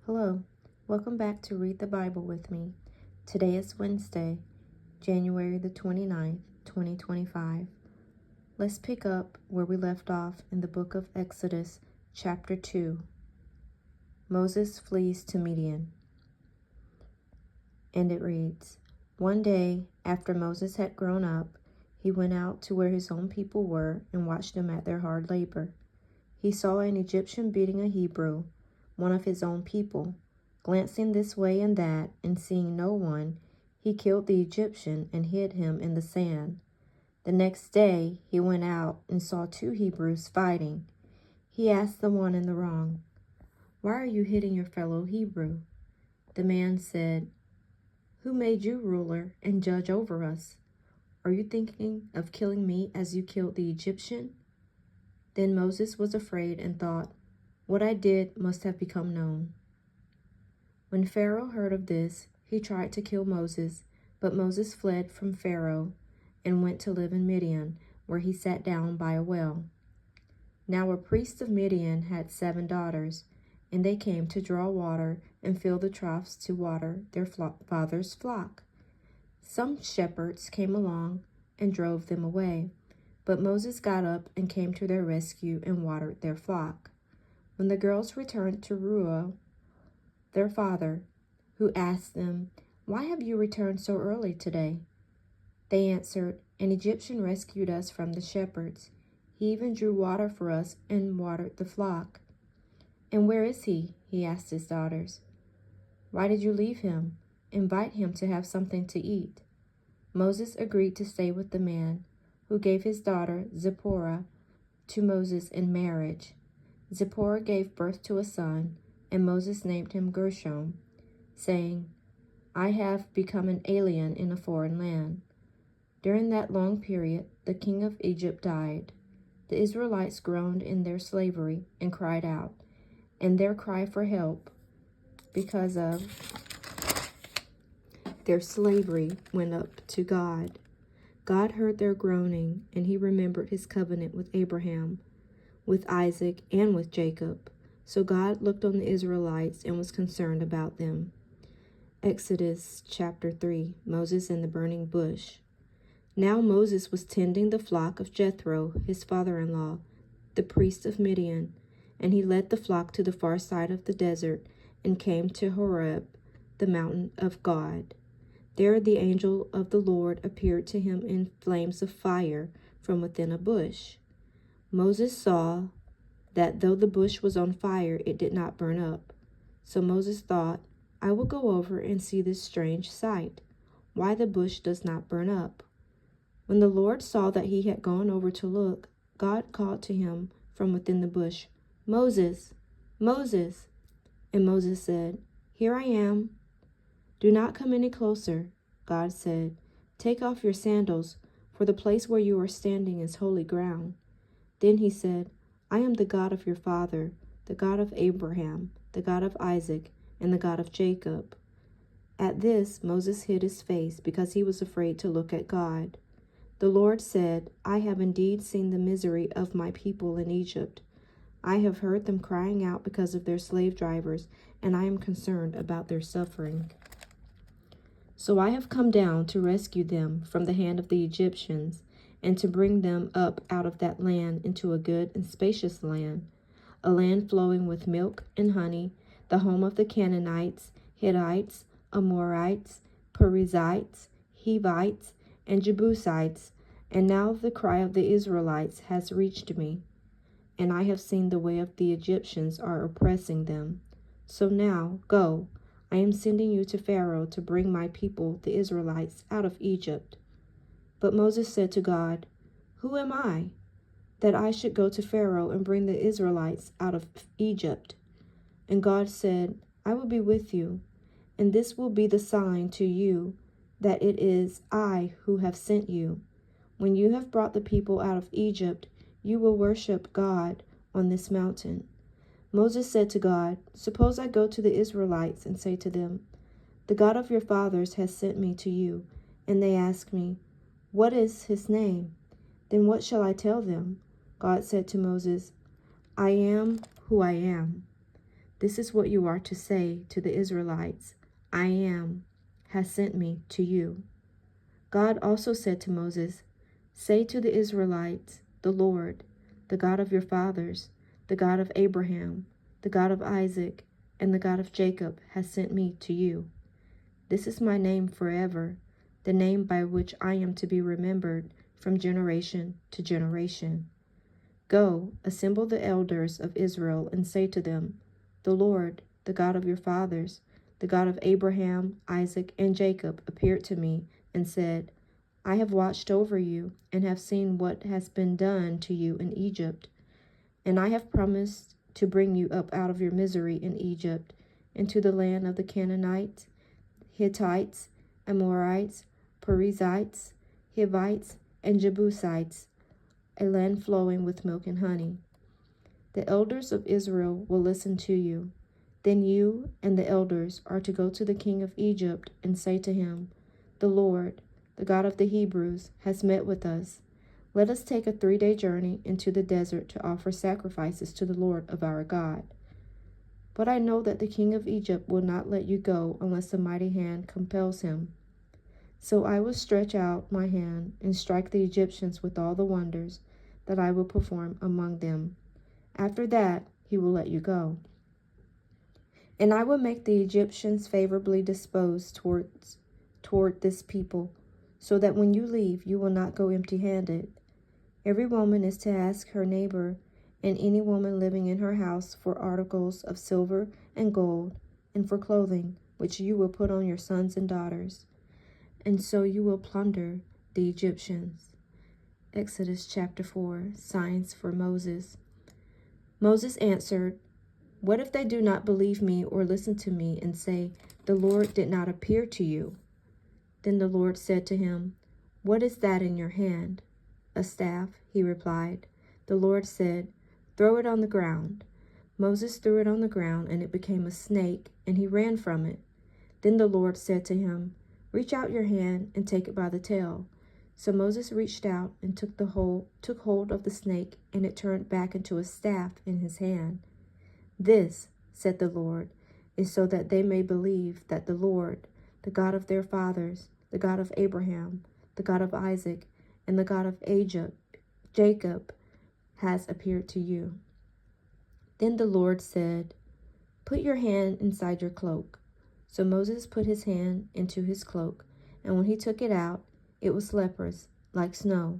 Hello, welcome back to Read the Bible with me. Today is Wednesday, January the 29th, 2025. Let's pick up where we left off in the book of Exodus, chapter 2. Moses flees to Midian. And it reads, One day, after Moses had grown up, he went out to where his own people were and watched them at their hard labor. He saw an Egyptian beating a Hebrew, one of his own people. Glancing this way and that, and seeing no one, he killed the Egyptian and hid him in the sand. The next day he went out and saw two Hebrews fighting. He asked the one in the wrong, "Why are you hitting your fellow Hebrew?" The man said, "Who made you ruler and judge over us? Are you thinking of killing me as you killed the Egyptian?" Then Moses was afraid and thought, "What I did must have become known." When Pharaoh heard of this, he tried to kill Moses, but Moses fled from Pharaoh and went to live in Midian, where he sat down by a well. Now a priest of Midian had 7 daughters, and they came to draw water and fill the troughs to water their father's flock. Some shepherds came along and drove them away, but Moses got up and came to their rescue and watered their flock. When the girls returned to Reuel, their father, who asked them, "Why have you returned so early today?" They answered, "An Egyptian rescued us from the shepherds. He even drew water for us and watered the flock." "And where is he?" he asked his daughters. "Why did you leave him? Invite him to have something to eat." Moses agreed to stay with the man, who gave his daughter Zipporah to Moses in marriage. Zipporah gave birth to a son, and Moses named him Gershom, saying, "I have become an alien in a foreign land." During that long period, the king of Egypt died. The Israelites groaned in their slavery and cried out, and their cry for help because of their slavery went up to God. God heard their groaning, and he remembered his covenant with Abraham, with Isaac, and with Jacob. So God looked on the Israelites and was concerned about them. Exodus chapter 3, Moses and the burning bush. Now Moses was tending the flock of Jethro, his father-in-law, the priest of Midian, and he led the flock to the far side of the desert and came to Horeb, the mountain of God. There the angel of the Lord appeared to him in flames of fire from within a bush. Moses saw that though the bush was on fire, it did not burn up. So Moses thought, "I will go over and see this strange sight, why the bush does not burn up." When the Lord saw that he had gone over to look, God called to him from within the bush, "Moses, Moses." And Moses said, "Here I am." "Do not come any closer," God said. "Take off your sandals, for the place where you are standing is holy ground." Then he said, "I am the God of your father, the God of Abraham, the God of Isaac, and the God of Jacob." At this, Moses hid his face because he was afraid to look at God. The Lord said, "I have indeed seen the misery of my people in Egypt. I have heard them crying out because of their slave drivers, and I am concerned about their suffering. So I have come down to rescue them from the hand of the Egyptians, and to bring them up out of that land into a good and spacious land, a land flowing with milk and honey, the home of the Canaanites, Hittites, Amorites, Perizzites, Hivites, and Jebusites. And now the cry of the Israelites has reached me, and I have seen the way of the Egyptians are oppressing them. So now, go, I am sending you to Pharaoh to bring my people, the Israelites, out of Egypt." But Moses said to God, "Who am I, that I should go to Pharaoh and bring the Israelites out of Egypt?" And God said, "I will be with you, and this will be the sign to you that it is I who have sent you. When you have brought the people out of Egypt, you will worship God on this mountain." Moses said to God, "Suppose I go to the Israelites and say to them, 'The God of your fathers has sent me to you,' and they ask me, 'What is his name?' Then what shall I tell them?" God said to Moses, "I am who I am." This is what you are to say to the Israelites: I am has sent me to you. God also said to Moses, say to the Israelites, the Lord, the God of your fathers, the God of Abraham, the God of Isaac, and the God of Jacob has sent me to you. This is my name forever, the name by which I am to be remembered from generation to generation. Go, assemble the elders of Israel, and say to them, the Lord, the God of your fathers, the God of Abraham, Isaac, and Jacob, appeared to me and said, I have watched over you and have seen what has been done to you in Egypt, and I have promised to bring you up out of your misery in Egypt into the land of the Canaanites, Hittites, Amorites, Perizzites, Hivites, and Jebusites, a land flowing with milk and honey. The elders of Israel will listen to you. Then you and the elders are to go to the king of Egypt and say to him, the Lord, the God of the Hebrews, has met with us. Let us take a 3-day journey into the desert to offer sacrifices to the Lord of our God. But I know that the king of Egypt will not let you go unless a mighty hand compels him. So I will stretch out my hand and strike the Egyptians with all the wonders that I will perform among them. After that, he will let you go. And I will make the Egyptians favorably disposed toward this people, so that when you leave, you will not go empty-handed. Every woman is to ask her neighbor and any woman living in her house for articles of silver and gold, and for clothing, which you will put on your sons and daughters. And so you will plunder the Egyptians. Exodus chapter 4, Signs for Moses. Moses answered, what if they do not believe me or listen to me and say, the Lord did not appear to you? Then the Lord said to him, what is that in your hand? A staff, he replied. The Lord said, throw it on the ground. Moses threw it on the ground, and it became a snake, and he ran from it. Then the Lord said to him, reach out your hand and take it by the tail. So Moses reached out and took hold of the snake, and it turned back into a staff in his hand. This, said the Lord, is so that they may believe that the Lord, the God of their fathers, the God of Abraham, the God of Isaac, and the God of Jacob, has appeared to you. Then the Lord said, put your hand inside your cloak. So Moses put his hand into his cloak, and when he took it out, it was leprous, like snow.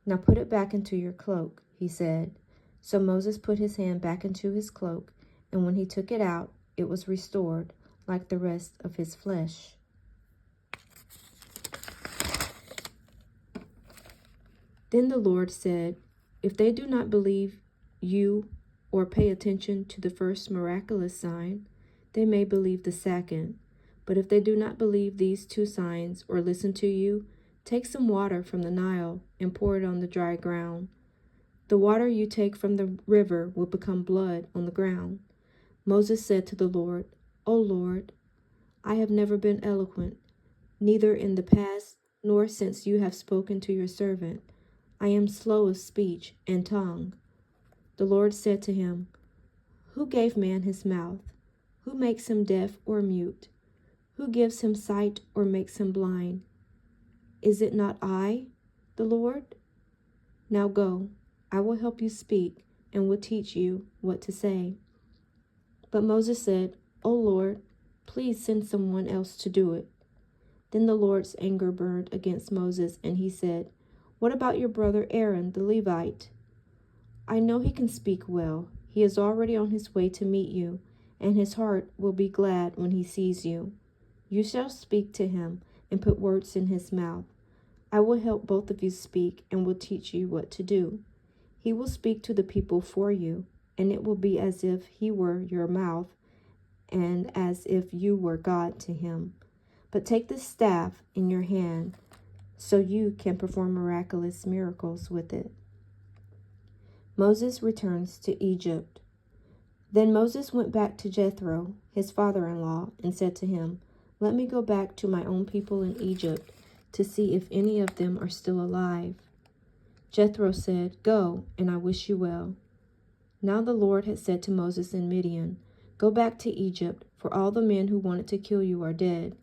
Now put it back into your cloak, he said. So Moses put his hand back into his cloak, and when he took it out, it was restored, like the rest of his flesh. Then the Lord said, if they do not believe you or pay attention to the first miraculous sign, they may believe the second. But if they do not believe these 2 signs or listen to you, take some water from the Nile and pour it on the dry ground. The water you take from the river will become blood on the ground. Moses said to the Lord, O Lord, I have never been eloquent, neither in the past nor since you have spoken to your servant. I am slow of speech and tongue. The Lord said to him, who gave man his mouth? Who makes him deaf or mute? Who gives him sight or makes him blind? Is it not I, the Lord? Now go, I will help you speak and will teach you what to say. But Moses said, O Lord, please send someone else to do it. Then the Lord's anger burned against Moses, and he said, what about your brother Aaron, the Levite? I know he can speak well. He is already on his way to meet you, and his heart will be glad when he sees you. You shall speak to him and put words in his mouth. I will help both of you speak and will teach you what to do. He will speak to the people for you, and it will be as if he were your mouth and as if you were God to him. But take the staff in your hand so you can perform miraculous miracles with it. Moses returns to Egypt. Then Moses went back to Jethro, his father-in-law, and said to him, let me go back to my own people in Egypt to see if any of them are still alive. Jethro said, go, and I wish you well. Now the Lord had said to Moses in Midian, Go back to Egypt, for all the men who wanted to kill you are dead."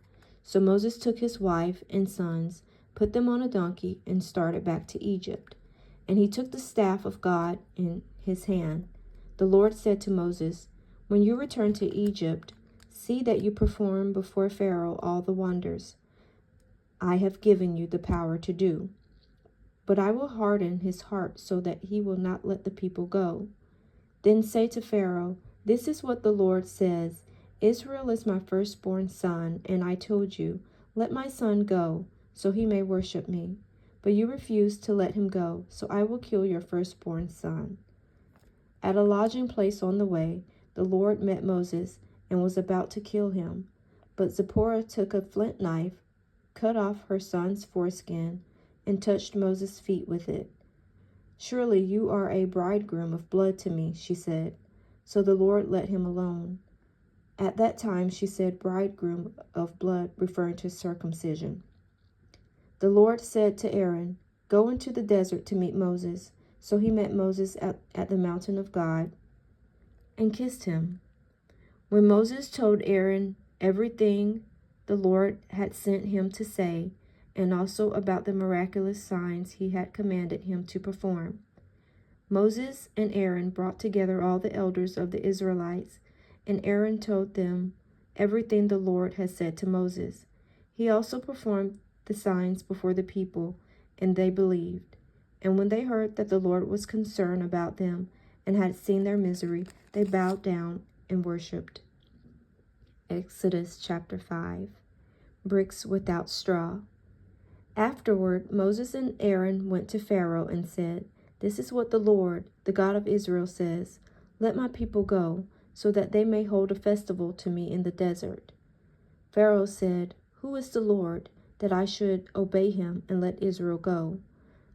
So Moses took his wife and sons, put them on a donkey, and started back to Egypt. And he took the staff of God in his hand. The Lord said to Moses, "When you return to Egypt, see that you perform before Pharaoh all the wonders I have given you the power to do. But I will harden his heart so that he will not let the people go. Then say to Pharaoh, 'This is what the Lord says. Israel is my firstborn son, and I told you, let my son go, so he may worship me. But you refused to let him go, so I will kill your firstborn son.'" At a lodging place on the way, the Lord met Moses and was about to kill him. But Zipporah took a flint knife, cut off her son's foreskin, and touched Moses' feet with it. "Surely you are a bridegroom of blood to me," she said. So the Lord let him alone. At that time she said bridegroom of blood, referring to circumcision. The Lord said to Aaron, "Go into the desert to meet Moses." So he met Moses at the mountain of God and kissed him. When Moses told Aaron everything the Lord had sent him to say, and also about the miraculous signs he had commanded him to perform, Moses and Aaron brought together all the elders of the Israelites, and Aaron told them everything the Lord had said to Moses. He also performed the signs before the people, and they believed. And when they heard that the Lord was concerned about them and had seen their misery, they bowed down and worshipped. Exodus chapter 5. Bricks without straw. Afterward, Moses and Aaron went to Pharaoh and said, "This is what the Lord, the God of Israel, says. Let my people go, so that they may hold a festival to me in the desert." Pharaoh said, "Who is the Lord, that I should obey him and let Israel go?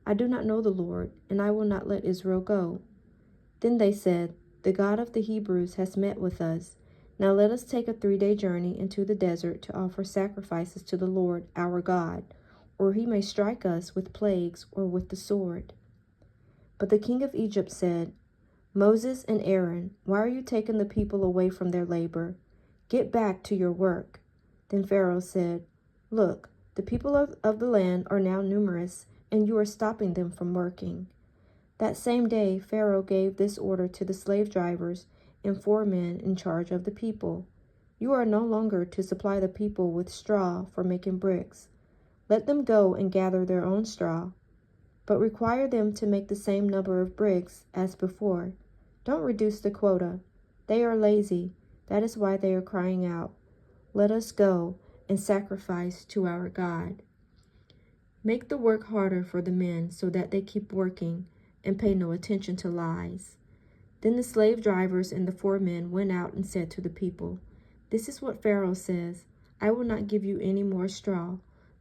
I do not know the Lord, and I will not let Israel go." Then they said, "The God of the Hebrews has met with us. Now let us take a 3-day journey into the desert to offer sacrifices to the Lord our God, or he may strike us with plagues or with the sword." But the king of Egypt said, "Moses and Aaron, why are you taking the people away from their labor? Get back to your work." Then Pharaoh said, "Look, the people of the land are now numerous, and you are stopping them from working." That same day, Pharaoh gave this order to the slave drivers and 4 men in charge of the people: "You are no longer to supply the people with straw for making bricks. Let them go and gather their own straw, but require them to make the same number of bricks as before. Don't reduce the quota. They are lazy. That is why they are crying out, 'Let us go and sacrifice to our God.' Make the work harder for the men so that they keep working and pay no attention to lies." Then the slave drivers and the 4 men went out and said to the people, "This is what Pharaoh says. I will not give you any more straw.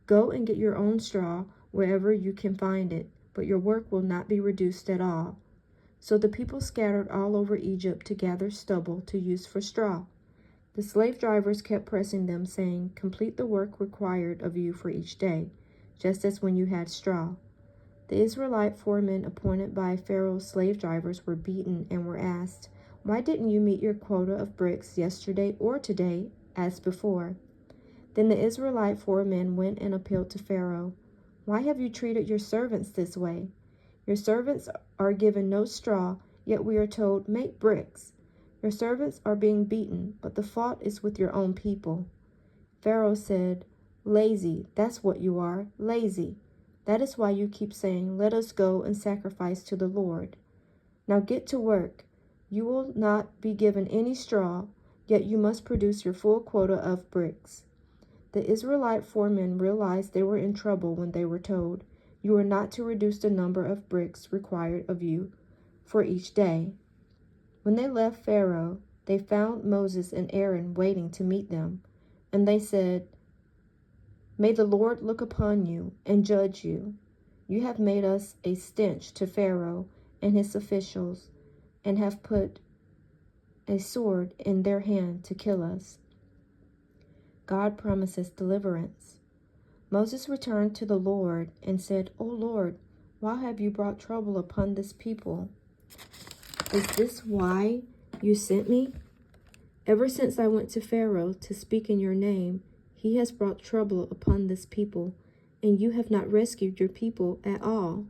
Go and get your own straw wherever you can find it, but your work will not be reduced at all." So the people scattered all over Egypt to gather stubble to use for straw. The slave drivers kept pressing them, saying, "Complete the work required of you for each day, just as when you had straw." The Israelite 4 men appointed by Pharaoh's slave drivers were beaten and were asked, "Why didn't you meet your quota of bricks yesterday or today as before?" Then the Israelite 4 men went and appealed to Pharaoh. "Why have you treated your servants this way? Your servants are given no straw, yet we are told, 'Make bricks.' Your servants are being beaten, but the fault is with your own people." Pharaoh said, "Lazy, that's what you are, lazy. That is why you keep saying, 'Let us go and sacrifice to the Lord.' Now get to work. You will not be given any straw, yet you must produce your full quota of bricks." The Israelite 4 men realized they were in trouble when they were told, "You are not to reduce the number of bricks required of you for each day." When they left Pharaoh, they found Moses and Aaron waiting to meet them, and they said, "May the Lord look upon you and judge you. You have made us a stench to Pharaoh and his officials, and have put a sword in their hand to kill us." God promises deliverance. Moses returned to the Lord and said, "O Lord, why have you brought trouble upon this people? Is this why you sent me?" Ever since I went to Pharaoh to speak in your name, he has brought trouble upon this people, and you have not rescued your people at all.